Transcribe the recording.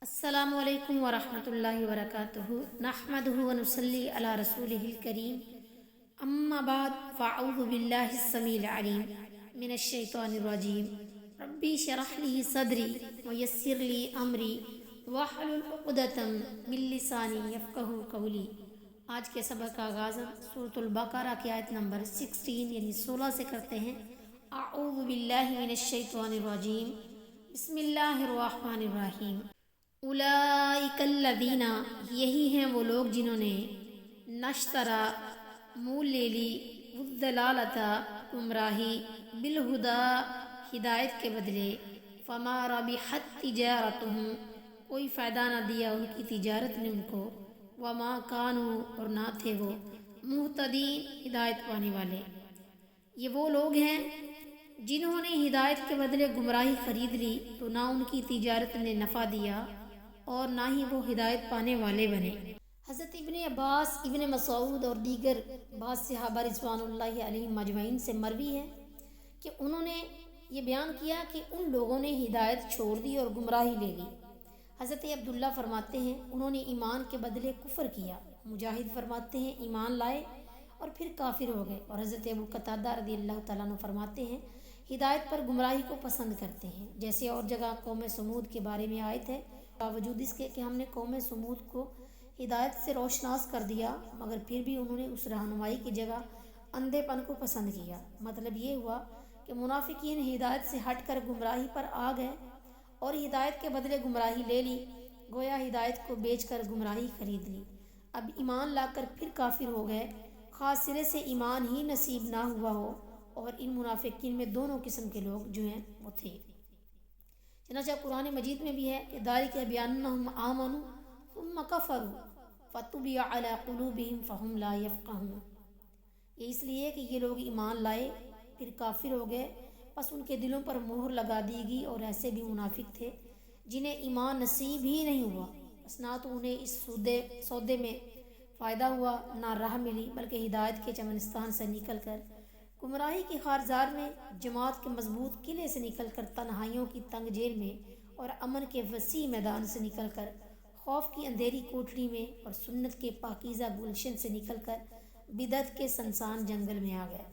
السلام علیکم ورحمۃ اللہ وبرکاتہ نحمدہ ونصلی علی رسولہ الکریم اما بعد فاعوذ باللہ السمیع العلیم من الشیطان الرجیم ربی شرح لی صدری ویسر لی امری واحلل عقدۃ من لسانی یفقہوا قولی۔ آج کے سبق کا آغاز سورۃ البقرہ کی آیت نمبر 16 یعنی 16 سے کرتے ہیں۔ اعوذ باللہ من الشیطان الرجیم بسم اللہ الرحمن الرحیم۔ اولئک الذین، یہی ہیں وہ لوگ جنہوں نے نشترا، مول لے لی، الضلالۃ، گمراہی، بالہدا، ہدایت کے بدلے، فما ربحت تجارتہم، کوئی فائدہ نہ دیا ان کی تجارت نے ان کو، وما کانوا، اور نہ تھے وہ، مہتدین، ہدایت پانے والے۔ یہ وہ لوگ ہیں جنہوں نے ہدایت کے بدلے گمراہی خرید لی تو نہ ان کی تجارت نے نفع دیا اور نہ ہی وہ ہدایت پانے والے بنے۔ حضرت ابن عباس، ابن مسعود اور دیگر بعض صحابہ رضوان اللہ علیہم اجمعین سے مروی ہے کہ انہوں نے یہ بیان کیا کہ ان لوگوں نے ہدایت چھوڑ دی اور گمراہی لے لی۔ حضرت عبداللہ فرماتے ہیں انہوں نے ایمان کے بدلے کفر کیا۔ مجاہد فرماتے ہیں ایمان لائے اور پھر کافر ہو گئے، اور حضرت ابو قتادہ رضی اللہ تعالیٰ عنہ فرماتے ہیں ہدایت پر گمراہی کو پسند کرتے ہیں۔ جیسے اور جگہ قوم سمود کے بارے میں آیت ہے، باوجود اس کے کہ ہم نے قوم سمود کو ہدایت سے روشناس کر دیا مگر پھر بھی انہوں نے اس رہنمائی کی جگہ اندھے پن کو پسند کیا۔ مطلب یہ ہوا کہ منافقین ہدایت سے ہٹ کر گمراہی پر آ گئے اور ہدایت کے بدلے گمراہی لے لی، گویا ہدایت کو بیچ کر گمراہی خرید لی۔ اب ایمان لا کر پھر کافر ہو گئے، خاص سرے سے ایمان ہی نصیب نہ ہوا ہو، اور ان منافقین میں دونوں قسم کے لوگ جو ہیں وہ تھے۔ چنانچہ قرآن مجید میں بھی ہے کہ ذالک بأنہم آمنوا ثم کفروا فطبع علی قلوبہم فہم لا یفقہون۔ یہ اس لیے کہ یہ لوگ ایمان لائے پھر کافر ہو گئے، پس ان کے دلوں پر مہر لگا دی گئی، اور ایسے بھی منافق تھے جنہیں ایمان نصیب ہی نہیں ہوا، بس نہ تو انہیں اس سودے میں فائدہ ہوا نہ راہ ملی، بلکہ ہدایت کے چمنستان سے نکل کر گمراہی کی خارزار میں، جماعت کے مضبوط قلعے سے نکل کر تنہائیوں کی تنگ جیل میں، اور امن کے وسیع میدان سے نکل کر خوف کی اندھیری کوٹڑی میں، اور سنت کے پاکیزہ گلشن سے نکل کر بدعت کے سنسان جنگل میں آ گئے۔